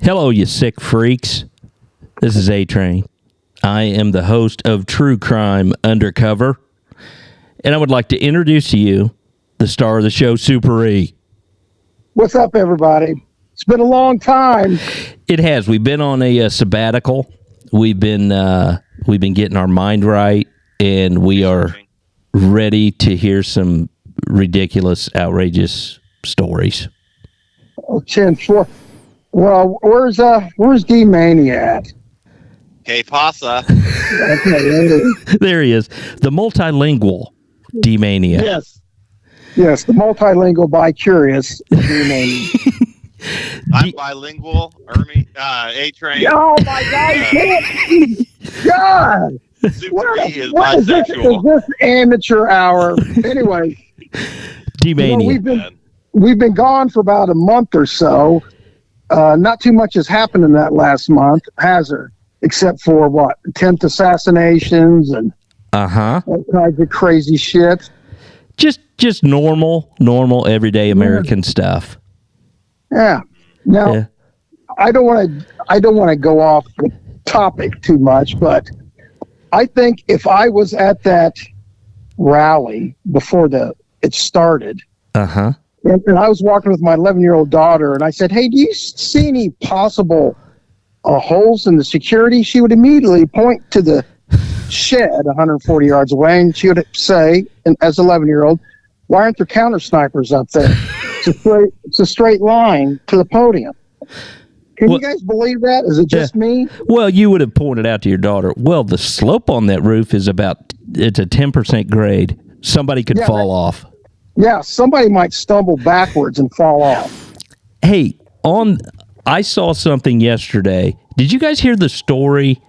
Hello, you sick freaks. This is A-Train. I am the host of True Crime Undercover, and I would like to introduce to you the star of the show, Super E. What's up, everybody? It's been a long time. It has. We've been on a sabbatical. We've been getting our mind right, and we are ready to hear some ridiculous, outrageous stories. Oh, 10-4. Well, where's D-Mania at? Que pasa? There he is, the multilingual D-Mania. Yes, the multilingual bi-curious D-Mania. I'm bilingual, Ernie, A-Train. Oh my God! God! Super E is What is bisexual. this amateur hour? Anyway, D-Mania. we've been gone for about a month or so. Not too much has happened in that last month, has there? Except for attempt assassinations and all kinds of crazy shit. Just normal, everyday American stuff. Yeah. Now, I don't want to go off the topic too much, but I think if I was at that rally before it started, and I was walking with my 11-year-old daughter, and I said, "Hey, do you see any possible holes in the security?" She would immediately point to the shed 140 yards away, and she would say, and as an 11-year-old, "Why aren't there counter snipers up there? It's a straight line to the podium." Can you guys believe that? Is it just me? Well, you would have pointed out to your daughter, well, the slope on that roof is it's a 10% grade. Somebody could fall off. Yeah, somebody might stumble backwards and fall off. Hey, I saw something yesterday. Did you guys hear the story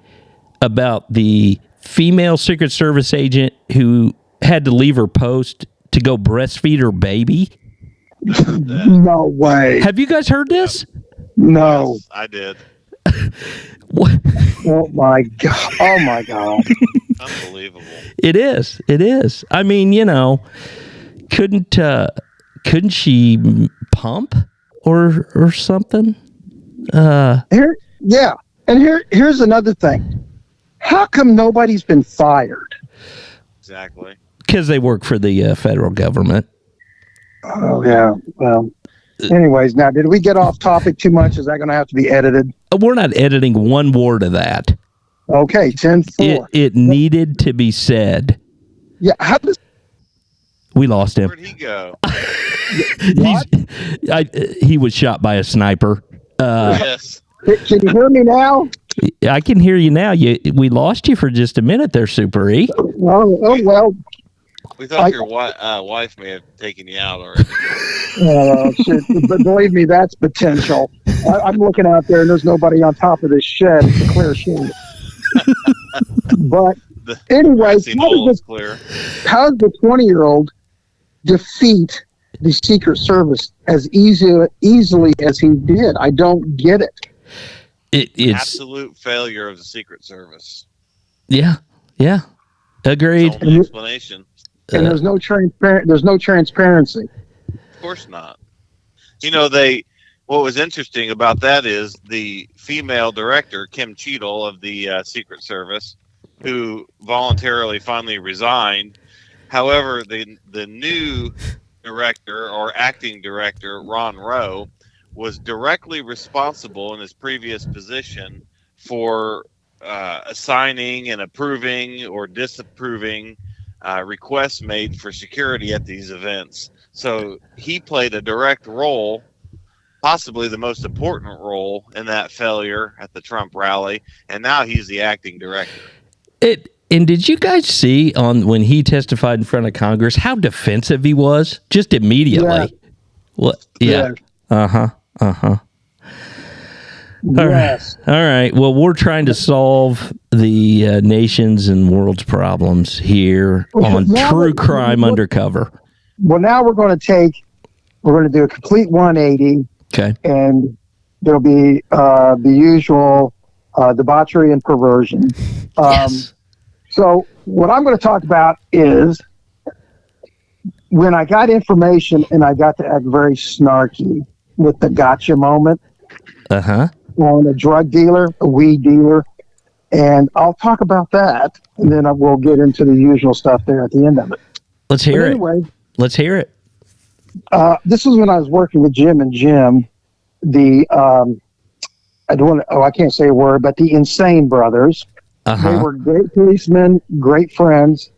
about the female Secret Service agent who had to leave her post to go breastfeed her baby? No way. Have you guys heard this? No. Yes, I did. What? Oh my God. Unbelievable. It is. I mean, couldn't she pump or something? Here's another thing. How come nobody's been fired? Exactly. Because they work for the federal government. Oh yeah. Well, anyways, now did we get off topic too much? Is that going to have to be edited? We're not editing one word of that. Okay, 10-4. It needed to be said. Yeah. We lost him. Where'd he go? He was shot by a sniper. Yes. Can you hear me now? I can hear you now. We lost you for just a minute there, Super E. Oh well. We thought your wife may have taken you out already. Shit. But believe me, that's potential. I'm looking out there, and there's nobody on top of this shed. It's a clear shed. But anyways, how does the 20-year-old defeat the Secret Service as easily as he did? I don't get it. It's absolute failure of the Secret Service. Yeah, agreed. That's the only explanation. And there's no transparency. Of course not. What was interesting about that is the female director, Kim Cheadle of the Secret Service, who voluntarily finally resigned. However, the new director or acting director, Ron Rowe, was directly responsible in his previous position for assigning and approving or disapproving requests made for security at these events. So he played a direct role, possibly the most important role in that failure at the Trump rally, and now he's the acting director. And did you guys see when he testified in front of Congress how defensive he was just immediately? Yeah. What? Yeah. Yes. All right. Well, we're trying to solve the nation's and world's problems here on True Crime Undercover. Well, now we're going to do a complete 180. Okay. And there'll be the usual debauchery and perversion. Yes. So what I'm going to talk about is when I got information and I got to act very snarky with the gotcha moment. on a drug dealer, a weed dealer, and I'll talk about that, and then we'll get into the usual stuff there at the end of it. Let's hear it. Anyway, let's hear it. This was when I was working with Jim and Jim, I can't say a word, but the Insane Brothers. Uh-huh. They were great policemen, great friends,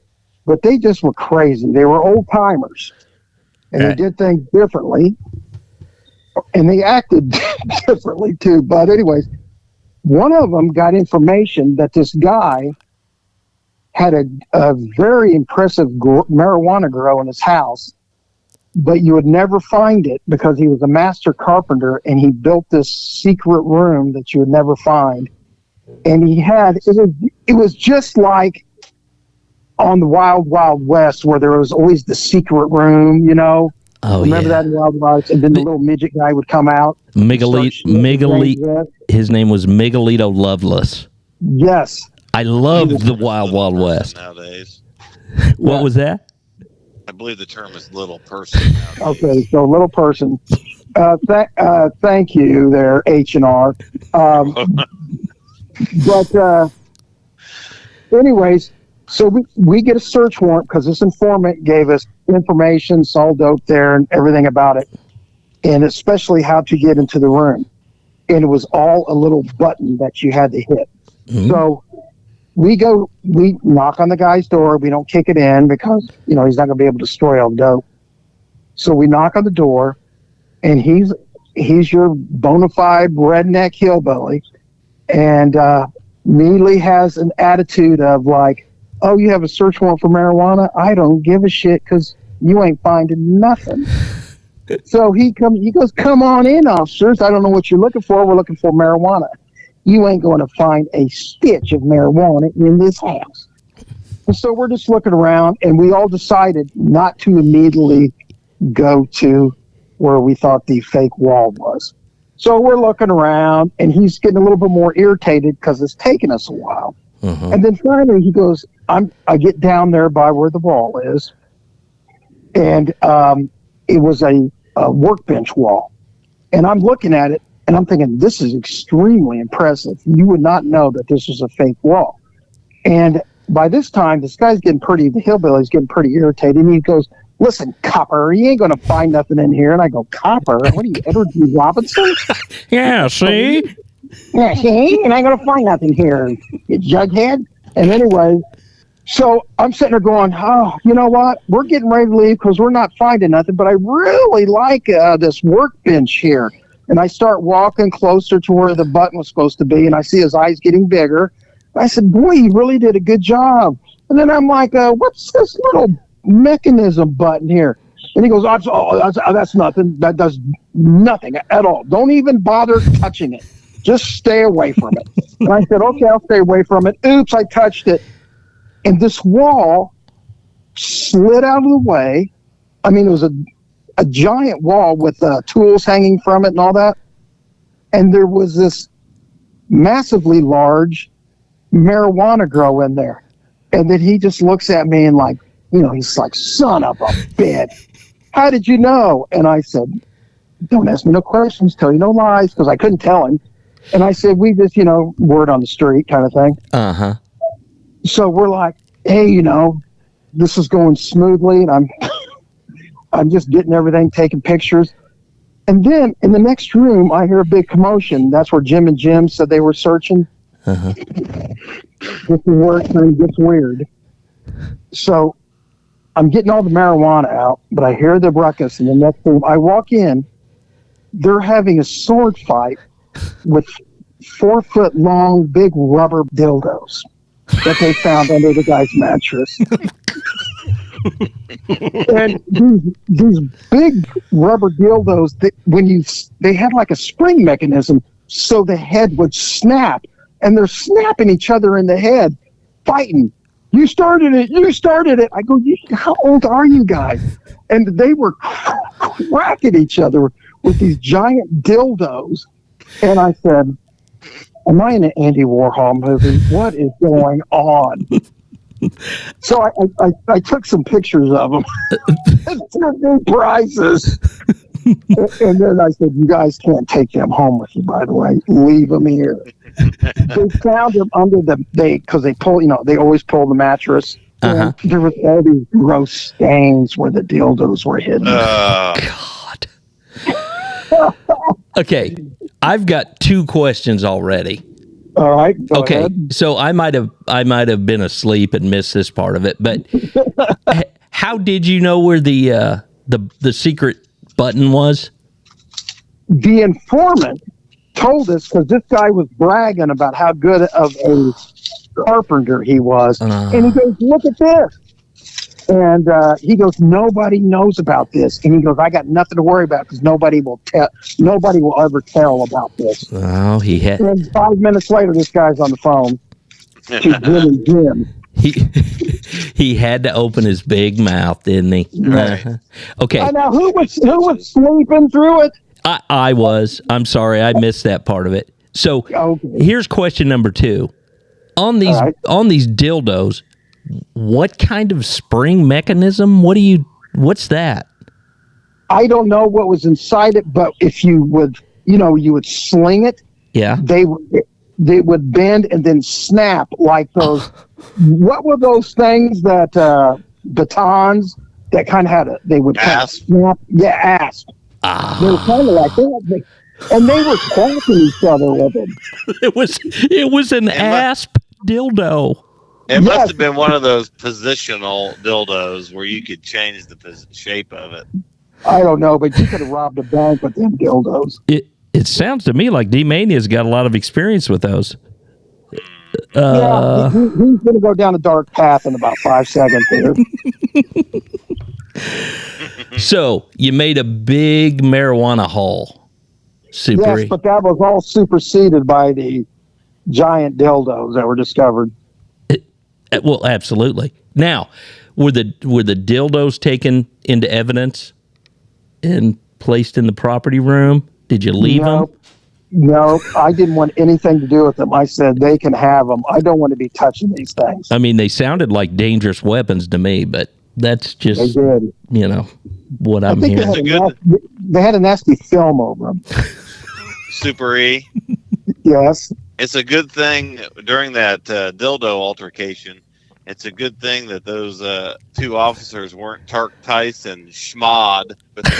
but they just were crazy. They were old timers, and they did things differently, and they acted differently too. But anyways, one of them got information that this guy had a very impressive marijuana grow in his house, but you would never find it because he was a master carpenter, and he built this secret room that you would never find. And it was just like on the Wild Wild West, where there was always the secret room, you know. Oh, remember that in Wild Wild West? And then the little midget guy would come out. His name was Miguelito Loveless. Yes. I love the Wild Wild West. Nowadays. What was that? I believe the term is little person nowadays. Okay, so little person. Thank you there, H&R. But anyways, so we get a search warrant because this informant gave us information, saw dope there and everything about it, and especially how to get into the room. And it was all a little button that you had to hit. Mm-hmm. So we knock on the guy's door. We don't kick it in because, you know, he's not going to be able to destroy all the dope. So we knock on the door, and he's your bona fide redneck hillbilly, and immediately has an attitude of like, oh, you have a search warrant for marijuana? I don't give a shit because you ain't finding nothing. So he goes, come on in, officers. I don't know what you're looking for. We're looking for marijuana. You ain't going to find a stitch of marijuana in this house. And so we're just looking around, and we all decided not to immediately go to where we thought the fake wall was. So we're looking around, and he's getting a little bit more irritated because it's taken us a while. Mm-hmm. And then finally he goes, I get down there by where the wall is, and it was a workbench wall. And I'm looking at it, and I'm thinking, this is extremely impressive. You would not know that this was a fake wall. And by this time, the hillbilly's getting pretty irritated, and he goes, listen, copper, you ain't going to find nothing in here. And I go, copper? What are you, Edward G. Robinson? Yeah, see? Yeah, see? And I ain't going to find nothing here, you jughead. And anyway, so I'm sitting there going, oh, you know what? We're getting ready to leave because we're not finding nothing, but I really like this workbench here. And I start walking closer to where the button was supposed to be, and I see his eyes getting bigger. I said, boy, you really did a good job. And then I'm like, what's this little mechanism button here? And he goes, that's nothing. That does nothing at all. Don't even bother touching it. Just stay away from it. And I said, okay, I'll stay away from it. Oops, I touched it. And this wall slid out of the way. I mean, it was a giant wall with tools hanging from it and all that. And there was this massively large marijuana grow in there. And then he just looks at me and like, you know, he's like, son of a bitch. How did you know? And I said, don't ask me no questions, tell you no lies, because I couldn't tell him. And I said, we just, you know, word on the street kind of thing. Uh-huh. So we're like, hey, you know, this is going smoothly, and I'm just getting everything, taking pictures. And then in the next room, I hear a big commotion. That's where Jim and Jim said they were searching. Uh-huh. This is where it gets weird. So I'm getting all the marijuana out, but I hear the ruckus in the next room. I walk in. They're having a sword fight with 4-foot-long big rubber dildos that they found under the guy's mattress. And these big rubber dildos, they had like a spring mechanism, so the head would snap, and they're snapping each other in the head, fighting. You started it. I go, how old are you guys? And they were cracking each other with these giant dildos. And I said, am I in an Andy Warhol movie? What is going on? So I took some pictures of them. It's new prizes. And then I said, "You guys can't take him home with you, by the way. Leave him here." They found him under because they pull, they always pull the mattress. And there was all these gross stains where the dildos were hidden. God. Okay, I've got 2 questions already. All right. Go okay, ahead. So I might have been asleep and missed this part of it, but how did you know where the secret button was? The informant told us because this guy was bragging about how good of a carpenter he was, and he goes, "Look at this." And he goes, "Nobody knows about this." And he goes, "I got nothing to worry about because nobody will ever tell about this." Oh, he had. And 5 minutes later, this guy's on the phone to Jim and Jim. He had to open his big mouth, didn't he? Right. Okay. Now, who was sleeping through it? I was. I'm sorry, I missed that part of it. So here's question number 2. On these dildos, what kind of spring mechanism? What's that? I don't know what was inside it, but if you would, you would sling it. Yeah. They would bend and then snap like those. What were those things that batons that kind of they would kind of snap? Yeah, asp. They were kind of like that. And they were cracking each other with them. It was an asp dildo. It must have been one of those positional dildos where you could change the shape of it. I don't know, but you could have robbed a bank with them dildos. It sounds to me like D-Mania's got a lot of experience with those. He's going to go down a dark path in about 5 seconds here. So, you made a big marijuana haul. Super. Yes, but that was all superseded by the giant dildos that were discovered. Well, absolutely. Now, were the dildos taken into evidence and placed in the property room? Did you leave them? No, I didn't want anything to do with them. I said they can have them. I don't want to be touching these things. I mean, they sounded like dangerous weapons to me, but that's just what I'm hearing. They had a nasty film over them. Super E. Yes. It's a good thing during that dildo altercation. It's a good thing that those 2 officers weren't Tark Tyson schmod with their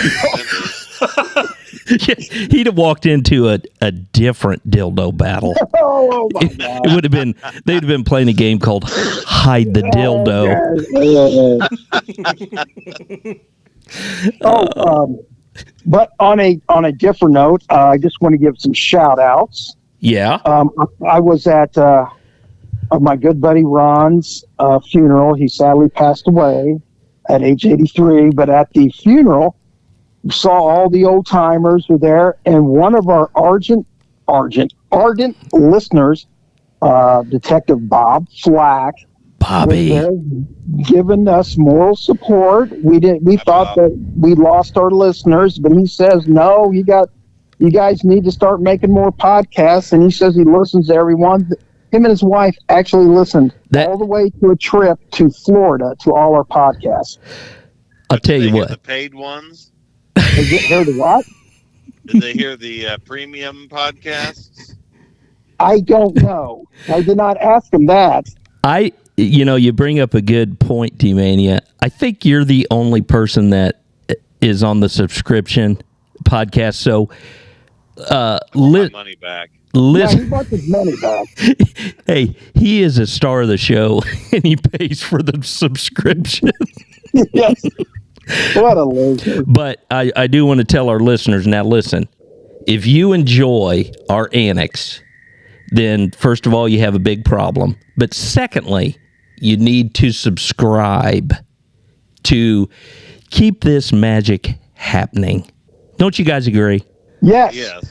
He'd have walked into a different dildo battle. Oh my God. It would have been. They'd have been playing a game called Hide the Dildo. But on a different note, I just want to give some shout outs. Yeah. I was at my good buddy Ron's funeral. He sadly passed away at age 83. But at the funeral, we saw all the old timers were there, and one of our ardent listeners, Detective Bob Flack, Bobby, was there giving us moral support. We thought that we lost our listeners, but he says no. You guys need to start making more podcasts, and he says he listens to everyone. Him and his wife actually listened all the way to a trip to Florida to all our podcasts. I'll tell you what. The paid ones? Did they hear the what? Did they hear the premium podcasts? I don't know. I did not ask him that. You bring up a good point, D-Mania. I think you're the only person that is on the subscription podcast. So, my money back. Yeah, he wants his money back. Hey, he is a star of the show, and he pays for the subscription. Yes. What a loser. But I do want to tell our listeners, now listen, if you enjoy our annex, then first of all, you have a big problem. But secondly, you need to subscribe to keep this magic happening. Don't you guys agree? Yes. Yes.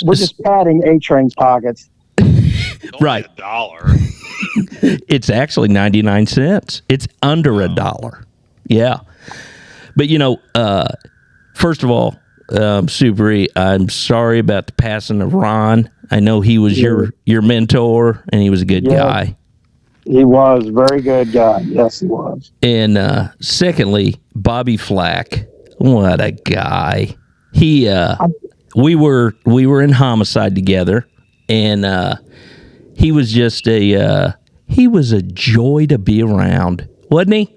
We're just padding A-Train's pockets. Right. $1. It's actually 99 cents. It's under $1. Yeah. But, first of all, Super E, I'm sorry about the passing of Ron. I know he was your mentor, and he was a good guy. He was a very good guy. Yes, he was. And secondly, Bobby Flack, What a guy. He we were in homicide together, and he was just he was a joy to be around, wasn't he?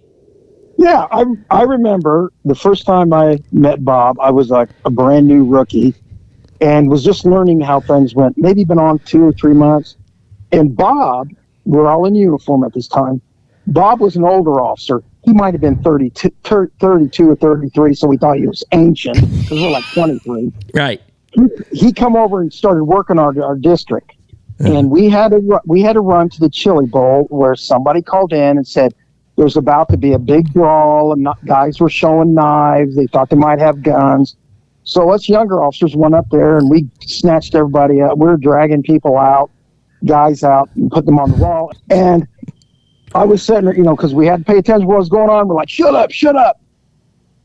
Yeah, I remember the first time I met Bob, I was like a brand new rookie and was just learning how things went. Maybe been on 2 or 3 months. And Bob, we're all in uniform at this time. Bob was an older officer. He might have been 32 or 33, so we thought he was ancient because we're like 23. Right. He come over and started working our district. And we had to run to the Chili Bowl where somebody called in and said, there's about to be a big brawl, and guys were showing knives. They thought they might have guns. So us younger officers went up there, and we snatched everybody up. We were dragging people out, guys out, and put them on the wall. And I was sitting there, because we had to pay attention to what was going on. We're like, shut up, shut up.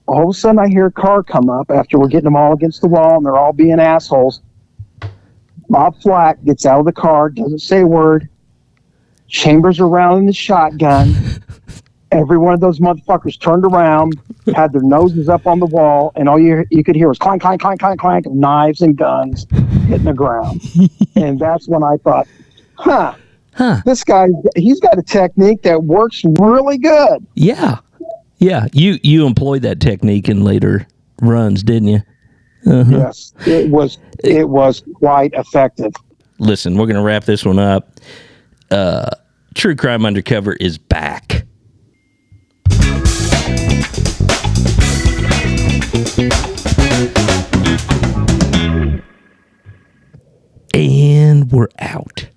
All of a sudden, I hear a car come up after we're getting them all against the wall, and they're all being assholes. Bob Flack gets out of the car, doesn't say a word. Chambers around in the shotgun. Every one of those motherfuckers turned around, had their noses up on the wall, and all you could hear was clank, clank, clank, clank, clank of knives and guns hitting the ground. And that's when I thought, this guy, he's got a technique that works really good. Yeah. Yeah. You employed that technique in later runs, didn't you? Uh-huh. Yes. It was quite effective. Listen, we're going to wrap this one up. True Crime Undercover is back. And we're out.